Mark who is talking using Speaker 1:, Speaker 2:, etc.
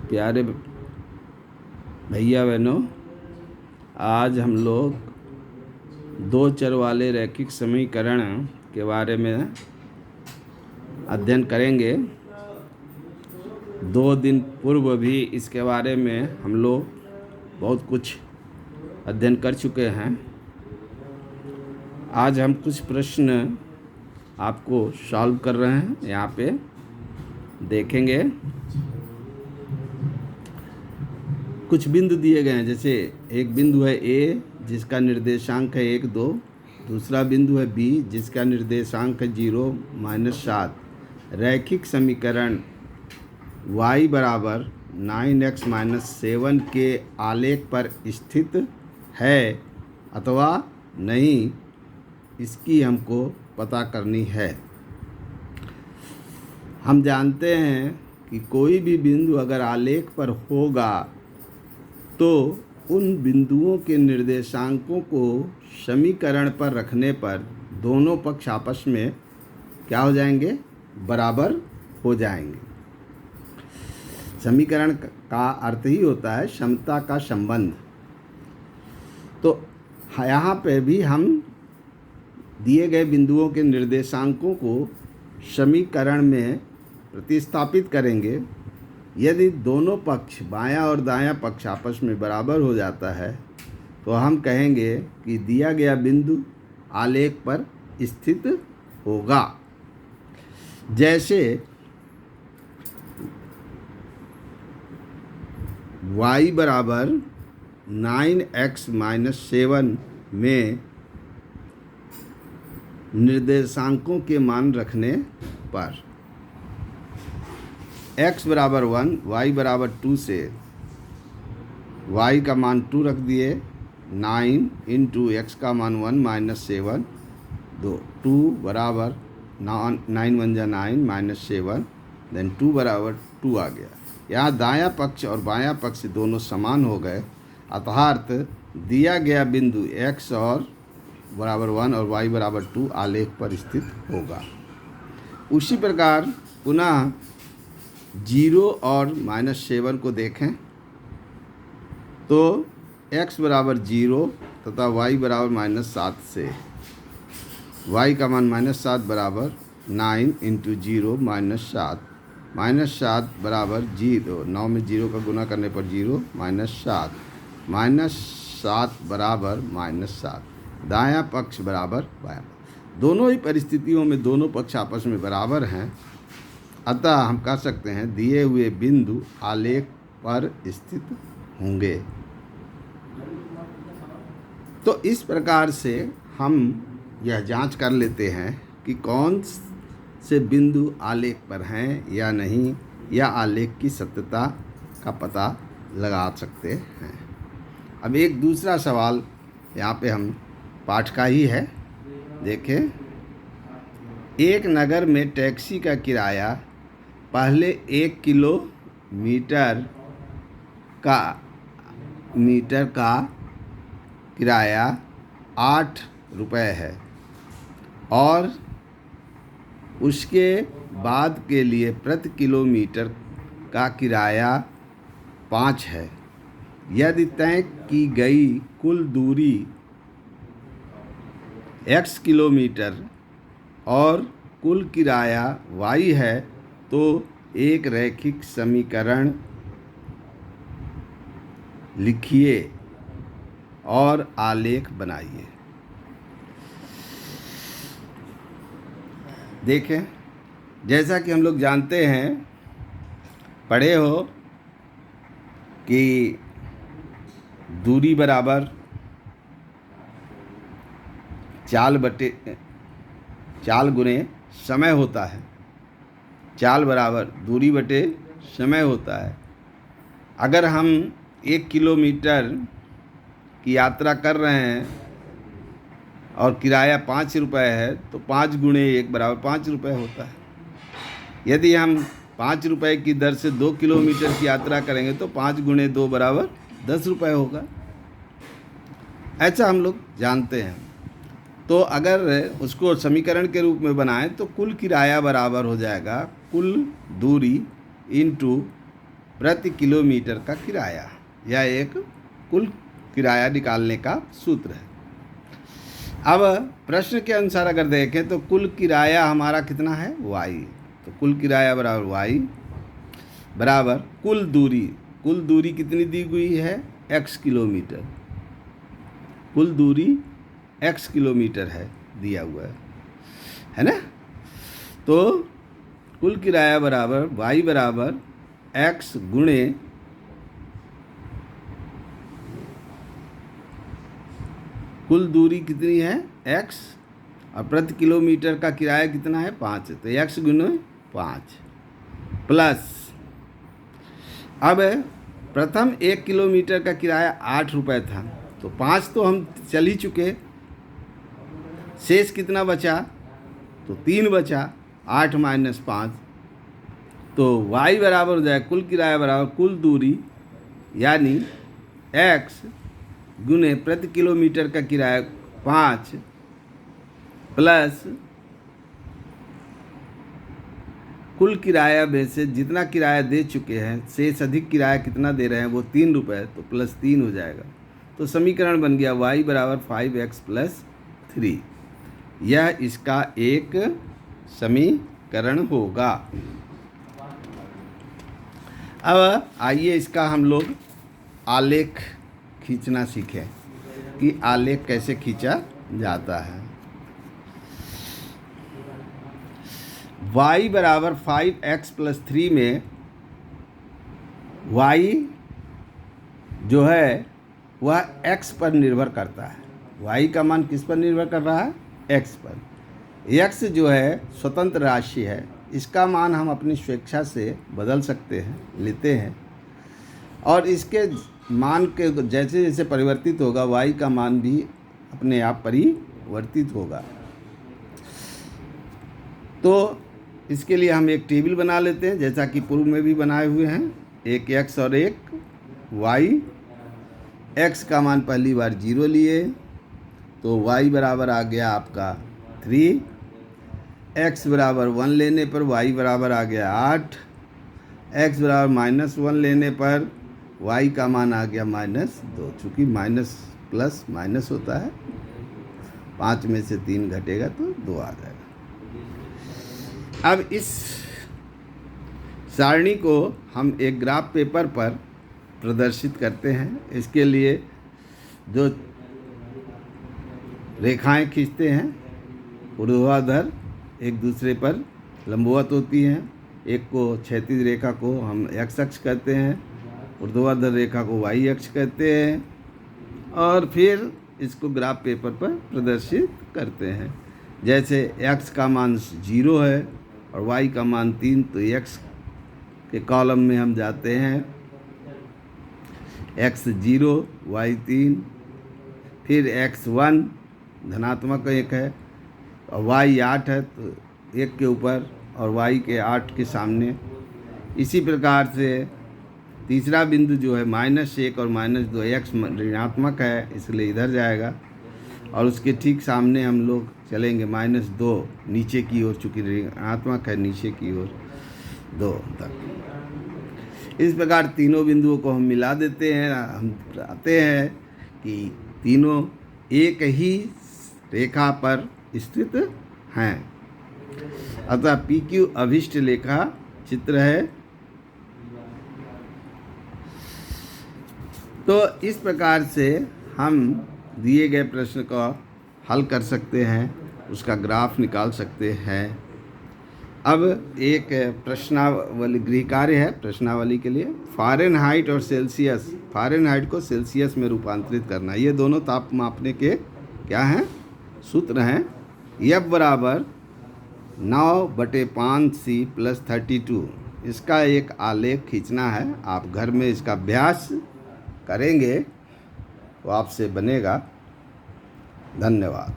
Speaker 1: प्यारे भैया बहनों, आज हम लोग दो चर वाले रैखिक समीकरण के बारे में अध्ययन करेंगे। 2 दिन पूर्व भी इसके बारे में हम लोग बहुत कुछ अध्ययन कर चुके हैं। आज हम कुछ प्रश्न आपको सॉल्व कर रहे हैं, यहाँ पे देखेंगे। कुछ बिंदु दिए गए हैं, जैसे एक बिंदु है ए जिसका निर्देशांक है 1, 2। दूसरा बिंदु है बी जिसका निर्देशांक है 0, -7। रैखिक समीकरण y बराबर 9x-7 के आलेख पर स्थित है अथवा नहीं, इसकी हमको पता करनी है। हम जानते हैं कि कोई भी बिंदु अगर आलेख पर होगा तो उन बिंदुओं के निर्देशांकों को समीकरण पर रखने पर दोनों पक्ष आपस में क्या हो जाएंगे? बराबर हो जाएंगे। समीकरण का अर्थ ही होता है समता का संबंध। तो यहाँ पे भी हम दिए गए बिंदुओं के निर्देशांकों को समीकरण में प्रतिस्थापित करेंगे। यदि दोनों पक्ष बायां और दायां पक्ष आपस में बराबर हो जाता है तो हम कहेंगे कि दिया गया बिंदु आलेख पर स्थित होगा। जैसे y बराबर 9x-7 में निर्देशांकों के मान रखने पर x बराबर 1, y बराबर 2 से y का मान 2 रख दिए। 9 इंटू x का मान 1 -7, 2 बराबर 9 1 जा 9 -7, देन 2 बराबर 2 आ गया। यहाँ दायां पक्ष और बायां पक्ष दोनों समान हो गए, अर्थात दिया गया बिंदु x और बराबर 1 और y बराबर 2 आलेख पर स्थित होगा। उसी प्रकार पुनः 0 और -7 को देखें तो x बराबर 0 तथा y बराबर -7 से y का मान -7 बराबर 9 इंटू 0 -7, -7 बराबर 0। 9 में 0 का गुना करने पर 0, -7 बराबर -7। दायां पक्ष बराबर बायां। दोनों ही परिस्थितियों में दोनों पक्ष आपस में बराबर हैं, अतः हम कह सकते हैं दिए हुए बिंदु आलेख पर स्थित होंगे। तो इस प्रकार से हम यह जांच कर लेते हैं कि कौन से बिंदु आलेख पर हैं या नहीं, या आलेख की सत्यता का पता लगा सकते हैं। अब एक दूसरा सवाल यहाँ पे हम पाठ का ही है, देखें। एक नगर में टैक्सी का किराया पहले 1 किलोमीटर का किराया 8 रुपये है और उसके बाद के लिए प्रति किलोमीटर का किराया 5 है। यदि तय की गई कुल दूरी x किलोमीटर और कुल किराया y है तो एक रैखिक समीकरण लिखिए और आलेख बनाइए। देखें, जैसा कि हम लोग जानते हैं, पढ़े हो कि दूरी बराबर चाल गुने समय होता है। चाल बराबर दूरी बटे समय होता है। अगर हम 1 किलोमीटर की यात्रा कर रहे हैं और किराया 5 रुपये है तो 5 गुणे 1 बराबर 5 रुपये होता है। यदि हम 5 रुपये की दर से 2 किलोमीटर की यात्रा करेंगे तो 5 गुणे 2 बराबर 10 रुपये होगा। ऐसा हम लोग जानते हैं। तो अगर उसको समीकरण के रूप में बनाएं तो कुल किराया बराबर हो जाएगा कुल दूरी इंटू प्रति किलोमीटर का किराया। यह एक कुल किराया निकालने का सूत्र है। अब प्रश्न के अनुसार अगर देखें तो कुल किराया हमारा कितना है y, तो कुल किराया बराबर y बराबर कुल दूरी कितनी दी हुई है x किलोमीटर, कुल दूरी x किलोमीटर है दिया हुआ है ना। तो कुल किराया बराबर y बराबर x गुणे कुल दूरी कितनी है x और प्रति किलोमीटर का किराया कितना है 5, तो x गुणे 5 प्लस, अब प्रथम 1 किलोमीटर का किराया 8 रुपये था, तो 5 तो हम चल ही चुके, शेष कितना बचा, तो 3 बचा, 8 माइनस 5, तो y बराबर हो जाए कुल किराया बराबर कुल दूरी यानी x गुने प्रति किलोमीटर का किराया 5 प्लस कुल किराया में से जितना किराया दे चुके हैं शेष अधिक किराया कितना दे रहे हैं वो 3 रुपये, तो प्लस 3 हो जाएगा। तो समीकरण बन गया y बराबर 5x प्लस 3। यह इसका एक समीकरण होगा। अब आइए इसका हम लोग आलेख खींचना सीखें कि आलेख कैसे खींचा जाता है। y बराबर 5x प्लस 3 में y जो है वह x पर निर्भर करता है। y का मान किस पर निर्भर कर रहा है, x पर। x जो है स्वतंत्र राशि है, इसका मान हम अपनी स्वेच्छा से बदल सकते हैं, लेते हैं, और इसके मान के जैसे जैसे परिवर्तित होगा y का मान भी अपने आप परिवर्तित होगा। तो इसके लिए हम एक टेबल बना लेते हैं जैसा कि पूर्व में भी बनाए हुए हैं, एक x और एक y। x का मान पहली बार 0 लिए तो y बराबर आ गया आपका 3, x बराबर 1 लेने पर y बराबर आ गया 8, x बराबर -1 लेने पर y का मान आ गया -2, चूँकि माइनस प्लस माइनस होता है, 5 में से 3 घटेगा तो 2 आ जाएगा। अब इस सारणी को हम एक ग्राफ पेपर पर प्रदर्शित करते हैं। इसके लिए जो रेखाएं खींचते हैं ऊर्ध्वाधर एक दूसरे पर लंबवत होती हैं, एक को क्षैतिज रेखा को हम x अक्ष कहते हैं, ऊर्ध्वाधर रेखा को y अक्ष कहते हैं, और फिर इसको ग्राफ पेपर पर प्रदर्शित करते हैं। जैसे x का मान 0 है और y का मान 3, तो x के कॉलम में हम जाते हैं, x 0 y 3, फिर x 1 धनात्मक 1 है और y 8 है, तो 1 के ऊपर और y के 8 के सामने। इसी प्रकार से तीसरा बिंदु जो है -1 और -2, x ऋणात्मक है इसलिए इधर जाएगा, और उसके ठीक सामने हम लोग चलेंगे -2 नीचे की ओर, चूँकि ऋणात्मक है नीचे की ओर 2 तक। इस प्रकार तीनों बिंदुओं को हम मिला देते हैं। हम पाते हैं कि तीनों एक ही रेखा पर स्थित हैं, अतः PQ अभिष्ट रेखा चित्र है। तो इस प्रकार से हम दिए गए प्रश्न का हल कर सकते हैं, उसका ग्राफ निकाल सकते हैं। अब एक प्रश्नावली गृह कार्य है प्रश्नावली के लिए, फ़ारेनहाइट और सेल्सियस, फ़ारेनहाइट को सेल्सियस में रूपांतरित करना। ये दोनों ताप मापने के क्या हैं, सूत्र हैं। F बराबर 9/5C + 32, इसका एक आलेख खींचना है। आप घर में इसका अभ्यास करेंगे तो आपसे बनेगा। धन्यवाद।